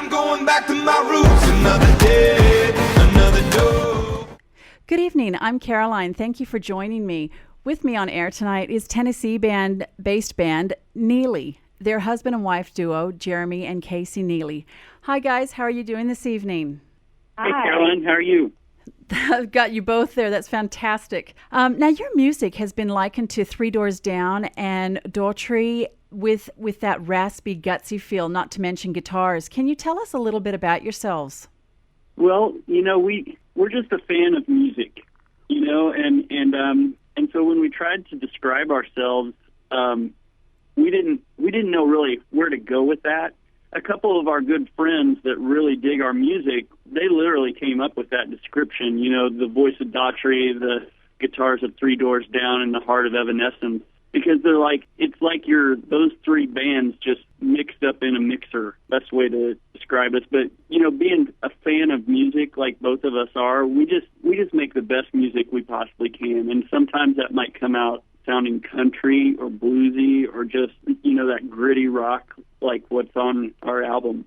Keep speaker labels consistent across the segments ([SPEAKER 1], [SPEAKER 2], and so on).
[SPEAKER 1] I'm going back to my roots. Another day, another door.
[SPEAKER 2] Good evening. I'm Caroline. Thank you for joining me. With me on air tonight is Tennessee-based band Neely, their husband and wife duo, Jeremy and Casey Neely. Hi, guys. How are you doing this evening?
[SPEAKER 3] Hey, Caroline. How are you?
[SPEAKER 2] I've got you both there. That's fantastic. Now, your music has been likened to Three Doors Down and Daughtry with that raspy, gutsy feel, not to mention guitars. Can you tell us a little bit about yourselves?
[SPEAKER 3] Well, we're just a fan of music, and so when we tried to describe ourselves, we didn't know really where to go with that. A couple of our good friends that really dig our music, they literally came up with that description. The voice of Daughtry, the guitars of Three Doors Down, and the heart of Evanescence, because it's like those three bands just mixed up in a mixer. That's the way to describe us. But being a fan of music like both of us are, we just make the best music we possibly can, and sometimes that might come out sounding country or bluesy or just that gritty rock like what's on our album.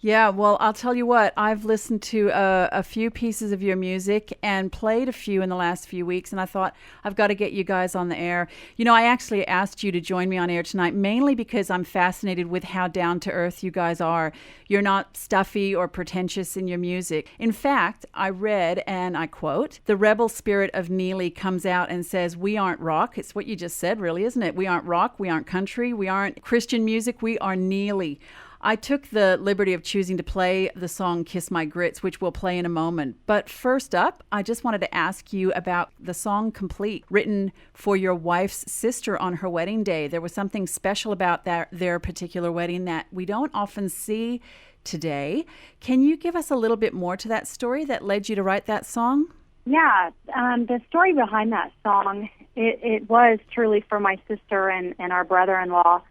[SPEAKER 2] Yeah, well, I'll tell you what, I've listened to a few pieces of your music and played a few in the last few weeks, and I thought, I've got to get you guys on the air. I actually asked you to join me on air tonight, mainly because I'm fascinated with how down-to-earth you guys are. You're not stuffy or pretentious in your music. In fact, I read, and I quote, "The rebel spirit of Neely comes out and says, we aren't rock." It's what you just said, really, isn't it? We aren't rock, we aren't country, we aren't Christian music, we are Neely. I took the liberty of choosing to play the song Kiss My Grits, which we'll play in a moment. But first up, I just wanted to ask you about the song Complete, written for your wife's sister on her wedding day. There was something special about their particular wedding that we don't often see today. Can you give us a little bit more to that story that led you to write that song?
[SPEAKER 4] Yeah, the story behind that song, it was truly for my sister and our brother-in-law.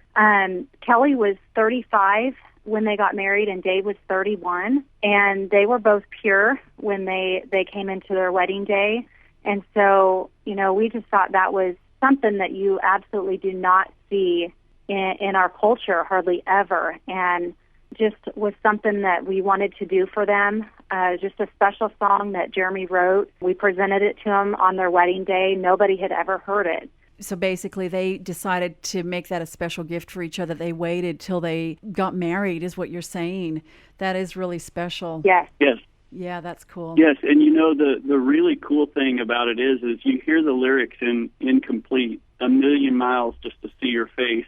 [SPEAKER 4] Kelly was 35 when they got married, and Dave was 31, and they were both pure when they came into their wedding day. And so, we just thought that was something that you absolutely do not see in our culture hardly ever, and just was something that we wanted to do for them. Just a special song that Jeremy wrote. We presented it to them on their wedding day. Nobody had ever heard it.
[SPEAKER 2] So basically they decided to make that a special gift for each other. They waited till they got married, is what you're saying. That is really special.
[SPEAKER 4] Yes.
[SPEAKER 3] Yes.
[SPEAKER 2] Yeah, that's cool.
[SPEAKER 3] Yes, and the really cool thing about it is you hear the lyrics in Incomplete, a million miles just to see your face.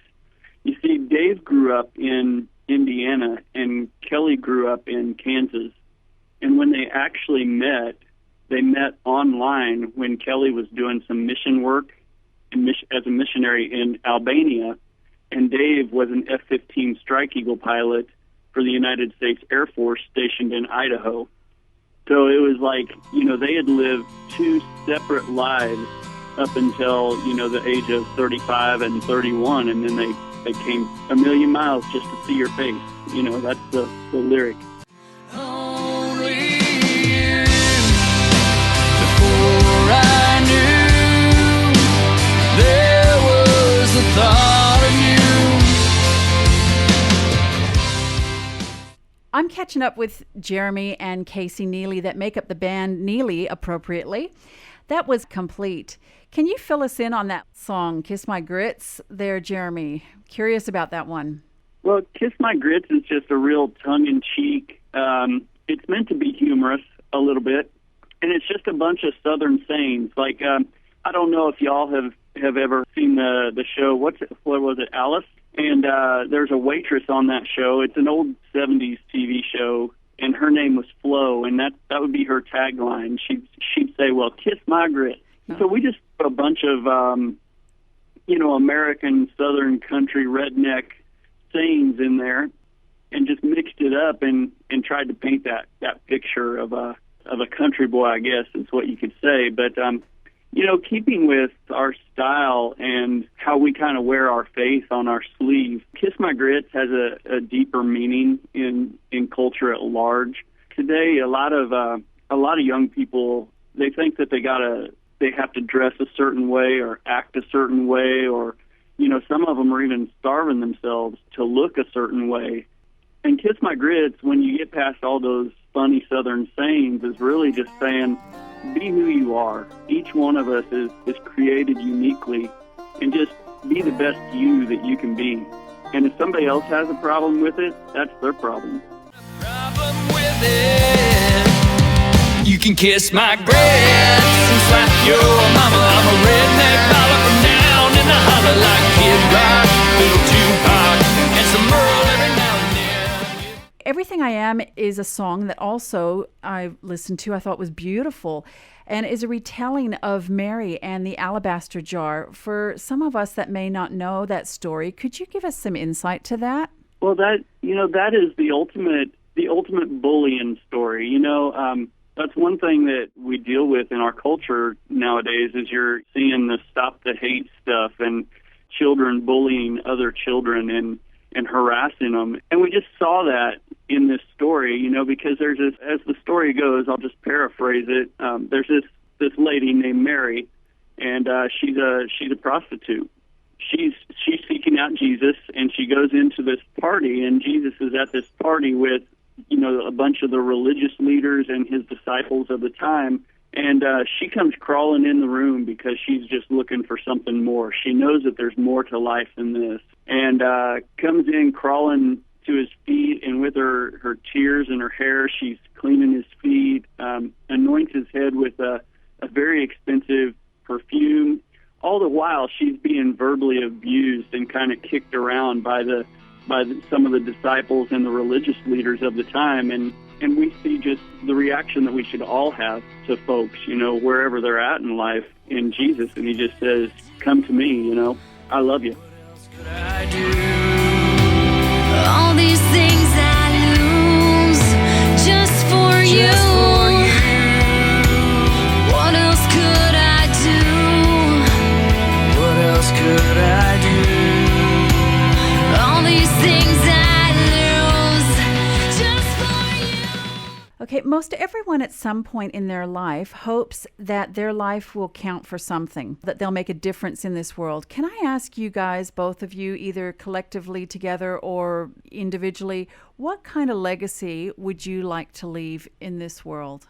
[SPEAKER 3] You see, Dave grew up in Indiana and Kelly grew up in Kansas. And when they actually met, they met online when Kelly was doing some mission work as a missionary in Albania, and Dave was an F-15 Strike Eagle pilot for the United States Air Force stationed in Idaho. So it was like, they had lived two separate lives up until, the age of 35 and 31, and then they came a million miles just to see your face. That's the lyric.
[SPEAKER 1] Only you, before I knew there was the thought of you.
[SPEAKER 2] I'm catching up with Jeremy and Casey Neely that make up the band Neely appropriately. That was Complete. Can you fill us in on that song, Kiss My Grits, there, Jeremy? Curious about that one.
[SPEAKER 3] Well, Kiss My Grits is just a real tongue-in-cheek. It's meant to be humorous a little bit, and it's just a bunch of Southern sayings. Like, I don't know if y'all have ever seen the show. What was it, Alice? And there's a waitress on that show. It's an old 70s TV show, and her name was Flo, and that would be her tagline. She'd say, well, kiss my grits. Oh. So we just put a bunch of, American Southern country redneck sayings in there and just mixed it up and tried to paint that picture of a country boy, I guess is what you could say. But, keeping with our style and how we kind of wear our faith on our sleeve, Kiss My Grits has a deeper meaning in culture at large. Today, a lot of young people, they think that they have to dress a certain way or act a certain way, or some of them are even starving themselves to look a certain way. And Kiss My Grits, when you get past all those funny Southern sayings, is really just saying, be who you are. Each one of us is created uniquely, and just be the best you that you can be. And if somebody else has a problem with it, that's their problem.
[SPEAKER 1] Problem with it. You can kiss my grits and slap your mama. I'm a redneck baller from down in the holler like Kid Rock, Little Tupac, and some Merle every now and then.
[SPEAKER 2] Everything I Am is a song that also I listened to, I thought was beautiful, and is a retelling of Mary and the alabaster jar. For some of us that may not know that story, could you give us some insight to that?
[SPEAKER 3] Well, that is the ultimate bullying story. That's one thing that we deal with in our culture nowadays is you're seeing the stop the hate stuff and children bullying other children and harassing them. And we just saw that in this story, because there's this, as the story goes, I'll just paraphrase it. There's this lady named Mary, and she's a prostitute. She's seeking out Jesus, and she goes into this party, and Jesus is at this party with a bunch of the religious leaders and his disciples of the time, and she comes crawling in the room because she's just looking for something more. She knows that there's more to life than this, and comes in crawling to his feet, and with her tears and her hair, she's cleaning his feet, anoints his head with a very expensive perfume. All the while, she's being verbally abused and kind of kicked around by some of the disciples and the religious leaders of the time, and we see just the reaction that we should all have to folks, wherever they're at in life, in Jesus. And he just says, come to me, I love you.
[SPEAKER 1] What else could I do?
[SPEAKER 5] All these things I lose just for you. What else could I do?
[SPEAKER 1] What else could I do?
[SPEAKER 5] All these things I lose just for you.
[SPEAKER 2] Okay, most everyone at some point in their life hopes that their life will count for something, that they'll make a difference in this world. Can I ask you guys, both of you, either collectively together or individually, what kind of legacy would you like to leave in this world?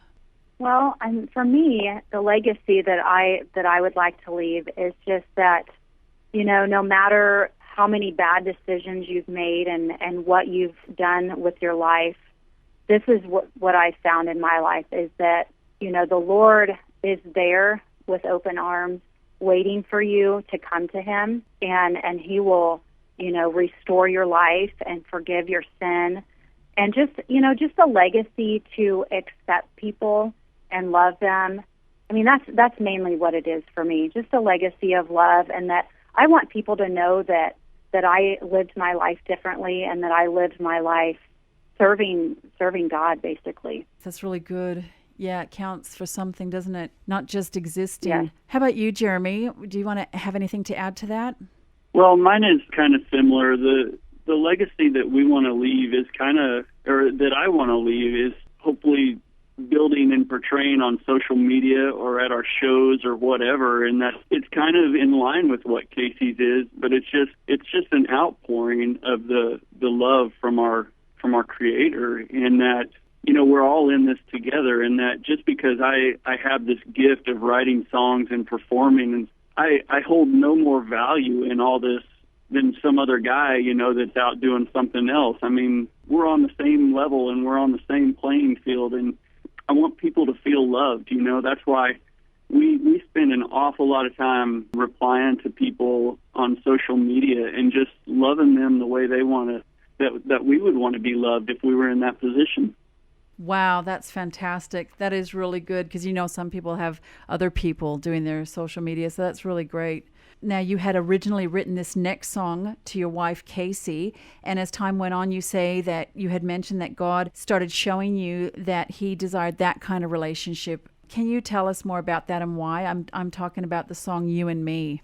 [SPEAKER 4] Well, for me, the legacy that I would like to leave is just that, no matter how many bad decisions you've made and what you've done with your life, this is what I found in my life is that, the Lord is there with open arms waiting for you to come to him, and he will, restore your life and forgive your sin, and just a legacy to accept people and love them. I mean, that's mainly what it is for me, just a legacy of love, and that I want people to know that I lived my life differently and that I lived my life serving God, basically.
[SPEAKER 2] That's really good. Yeah, it counts for something, doesn't it? Not just existing.
[SPEAKER 4] Yes.
[SPEAKER 2] How about you, Jeremy? Do you want to have anything to add to that?
[SPEAKER 3] Well, mine is kind of similar. The legacy that we want to leave is that I want to leave is hopefully building and portraying on social media or at our shows or whatever, and that it's kind of in line with what Casey's is, but it's just an outpouring of the love from our Creator, in that we're all in this together, and that just because I have this gift of writing songs and performing, and I hold no more value in all this than some other guy that's out doing something else. I mean, we're on the same level and we're on the same playing field, and I want people to feel loved. That's why we spend an awful lot of time replying to people on social media and just loving them the way they want to, that we would want to be loved if we were in that position.
[SPEAKER 2] Wow, that's fantastic. That is really good because some people have other people doing their social media, so that's really great. Now, you had originally written this next song to your wife, Casey, and as time went on, you say that you had mentioned that God started showing you that he desired that kind of relationship. Can you tell us more about that and why? I'm talking about the song You and Me.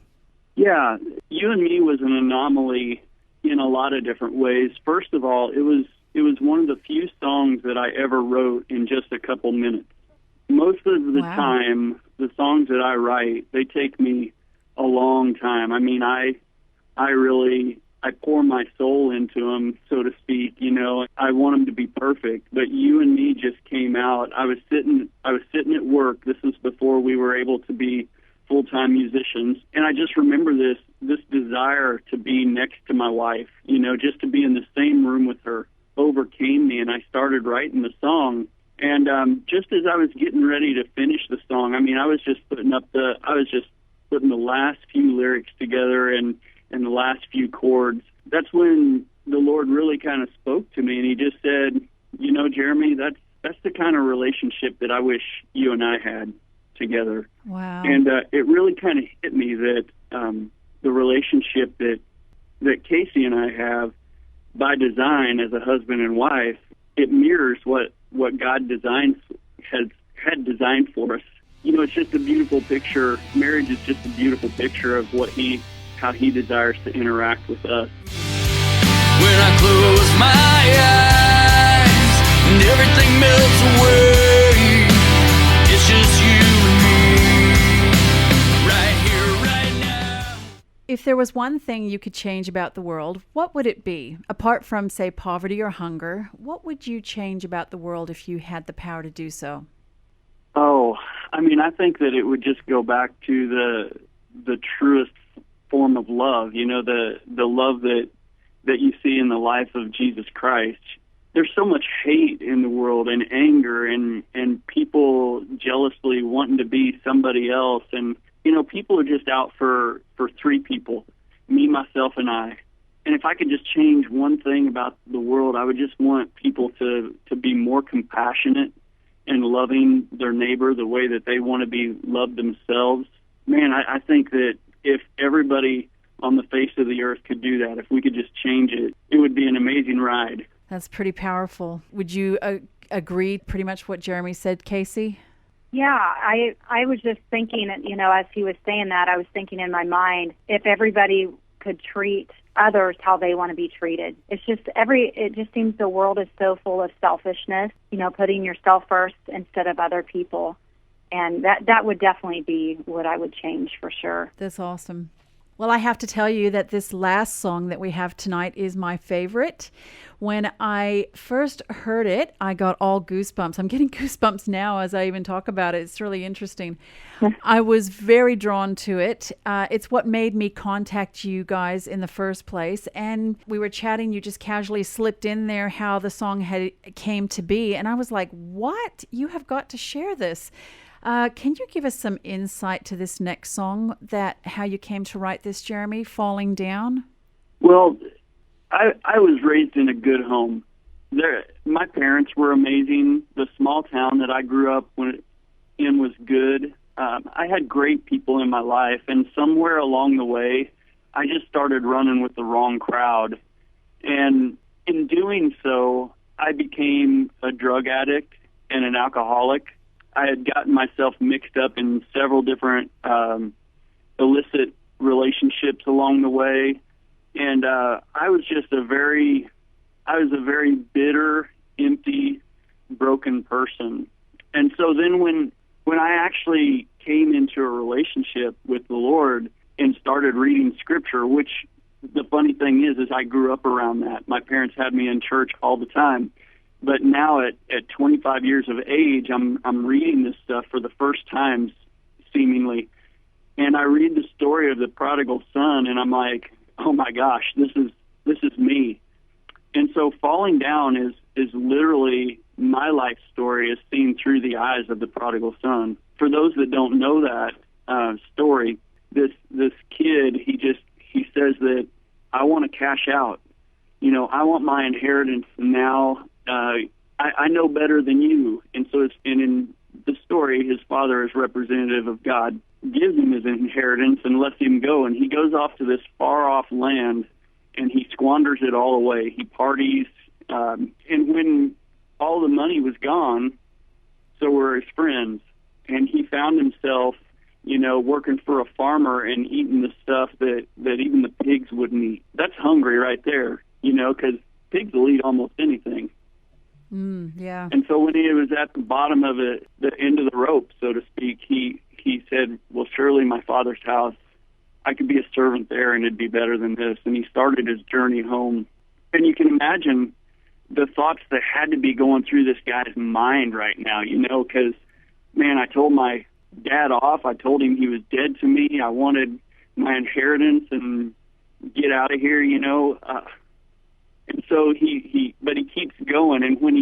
[SPEAKER 3] Yeah, You and Me was an anomaly in a lot of different ways. First of all, it was one of the few songs that I ever wrote in just a couple minutes. Most of the time, the songs that I write, they take me a long time. I mean, I I pour my soul into them, so to speak. I want them to be perfect. But You and Me just came out. I was sitting at work. This was before we were able to be full-time musicians, and I just remember this desire to be next to my wife. Just to be in the same room with her overcame me, and I started writing the song. And just as I was getting ready to finish the song, I was just putting the last few lyrics together and the last few chords. That's when the Lord really kind of spoke to me, and He just said, Jeremy, that's the kind of relationship that I wish you and I had together.
[SPEAKER 2] Wow.
[SPEAKER 3] And it really kind of hit me that the relationship that Casey and I have by design as a husband and wife, it mirrors what God had designed for us. It's just a beautiful picture. Marriage is just a beautiful picture of how He desires to interact with us.
[SPEAKER 1] When I close my eyes and everything melts away, it's just you and me, right here, right now.
[SPEAKER 2] If there was one thing you could change about the world, what would it be? Apart from, say, poverty or hunger, what would you change about the world if you had the power to do so?
[SPEAKER 3] Oh, I think that it would just go back to the truest form of love. The love that you see in the life of Jesus Christ. There's so much hate in the world and anger and people jealously wanting to be somebody else. And, people are just out for three people, me, myself, and I. And if I could just change one thing about the world, I would just want people to be more compassionate and loving their neighbor the way that they want to be loved themselves. Man, I think that if everybody on the face of the earth could do that, if we could just change it, it would be an amazing ride.
[SPEAKER 2] That's pretty powerful. Would you agree pretty much what Jeremy said, Casey?
[SPEAKER 4] Yeah, I was just thinking, as he was saying that, I was thinking in my mind, if everybody could treat others how they want to be treated. It just seems the world is so full of selfishness, putting yourself first instead of other people. And that would definitely be what I would change for sure.
[SPEAKER 2] That's awesome. Well, I have to tell you that this last song that we have tonight is my favorite. When I first heard it, I got all goosebumps. I'm getting goosebumps now as I even talk about it. It's really interesting. I was very drawn to it. It's what made me contact you guys in the first place. And we were chatting. You just casually slipped in there how the song came to be. And I was like, what? You have got to share this. Can you give us some insight to this next song, how you came to write this, Jeremy, Falling Down?
[SPEAKER 3] Well, I was raised in a good home. My parents were amazing. The small town that I grew up in was good. I had great people in my life, and somewhere along the way, I just started running with the wrong crowd. And in doing so, I became a drug addict and an alcoholic. I had gotten myself mixed up in several different illicit relationships along the way, and I was a very bitter, empty, broken person. And so then when I actually came into a relationship with the Lord and started reading Scripture, which the funny thing is I grew up around that. My parents had me in church all the time. But now at 25 years of age, I'm reading this stuff for the first time, seemingly, and I read the story of the prodigal son, and I'm like, oh my gosh, this is me. And so Falling Down is literally my life story is seen through the eyes of the prodigal son. For those that don't know that story, this kid, he says that I want to cash out. I want my inheritance now. I know better than you. And so in the story, his father, as representative of God, gives him his inheritance and lets him go. And he goes off to this far-off land, and he squanders it all away. He parties. And when all the money was gone, so were his friends. And he found himself, working for a farmer and eating the stuff that even the pigs wouldn't eat. That's hungry right there, because pigs will eat almost anything.
[SPEAKER 2] Yeah.
[SPEAKER 3] And so when he was at the bottom of it, the end of the rope, so to speak, he said, well, surely my father's house I could be a servant there and it'd be better than this. And he started his journey home. And you can imagine the thoughts that had to be going through this guy's mind right now, because, man, I told my dad off. I told him he was dead to me. I wanted my inheritance and get out of here, and so but he keeps going. And when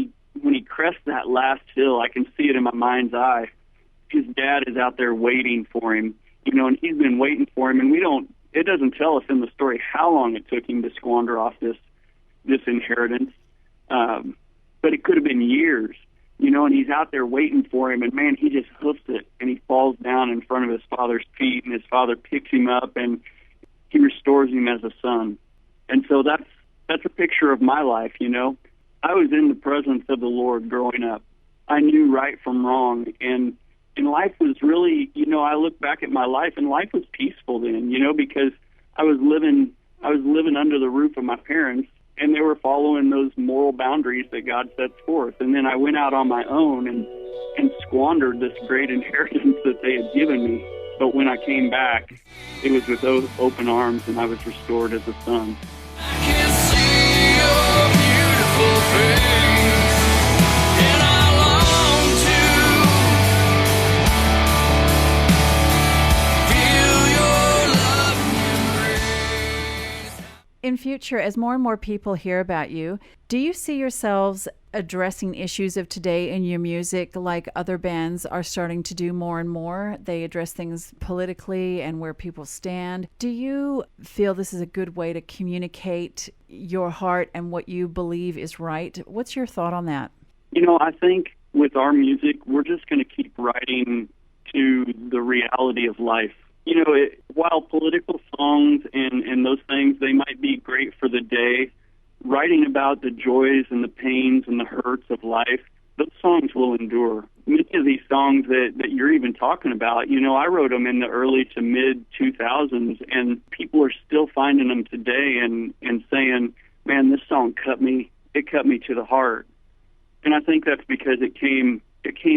[SPEAKER 3] he crests that last hill, I can see it in my mind's eye. His dad is out there waiting for him, and he's been waiting for him. And it doesn't tell us in the story how long it took him to squander off this inheritance. But it could have been years, and he's out there waiting for him. And man, he just hoofs it and he falls down in front of his father's feet, and his father picks him up and he restores him as a son. And so that's a picture of my life, I was in the presence of the Lord growing up. I knew right from wrong, and life was really, I look back at my life, and life was peaceful then, because I was living under the roof of my parents, and they were following those moral boundaries that God sets forth. And then I went out on my own and squandered this great inheritance that they had given me. But when I came back, it was with those open arms, and I was restored as a son.
[SPEAKER 1] I can see your beautiful face, and I long to feel your love embrace.
[SPEAKER 2] In future, as more and more people hear about you, do you see yourselves addressing issues of today in your music like other bands are starting to do more and more? They address things politically and where people stand. Do you feel this is a good way to communicate your heart and what you believe is right? What's your thought on that?
[SPEAKER 3] I think with our music, we're just going to keep writing to the reality of life. While political songs and those things, they might be great for the day, writing about the joys and the pains and the hurts of life, those songs will endure. Many of these songs that you're even talking about, I wrote them in the early to mid 2000s, and people are still finding them today and saying, man, this song cut me to the heart. And I think that's because it came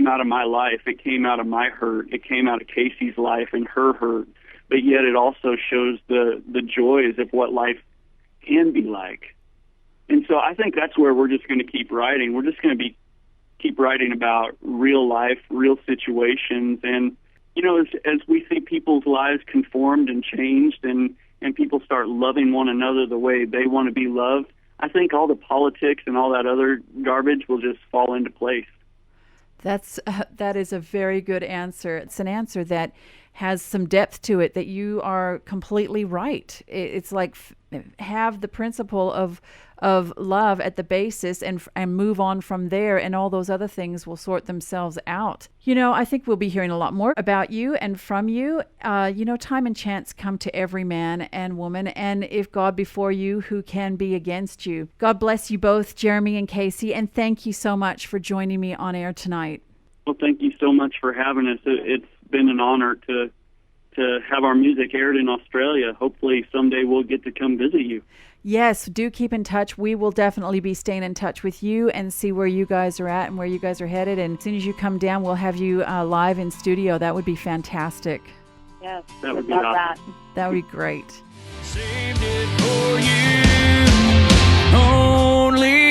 [SPEAKER 3] out of my life. It came out of my hurt. It came out of Casey's life and her hurt. But yet it also shows the joys of what life can be like. And so I think that's where we're just going to keep writing. We're just going to keep writing about real life, real situations. And, as we see people's lives conformed and changed and people start loving one another the way they want to be loved, I think all the politics and all that other garbage will just fall into place.
[SPEAKER 2] That is a very good answer. It's an answer that has some depth to it, that you are completely right. It's like have the principle of love at the basis and move on from there, and all those other things will sort themselves out. I think we'll be hearing a lot more about you and from you. Time and chance come to every man and woman, and if God be for you, who can be against you? God bless you both, Jeremy and Casey, and thank you so much for joining me on air tonight.
[SPEAKER 3] Well, thank you so much for having us. It's been an honor to have our music aired in Australia. Hopefully someday we'll get to come visit you.
[SPEAKER 2] Yes, do keep in touch. We will definitely be staying in touch with you and see where you guys are at and where you guys are headed. And as soon as you come down, we'll have you live in studio. That would be fantastic.
[SPEAKER 4] Yes,
[SPEAKER 3] That would be
[SPEAKER 4] love
[SPEAKER 3] awesome.
[SPEAKER 2] That would be great.
[SPEAKER 1] Saved it for you, only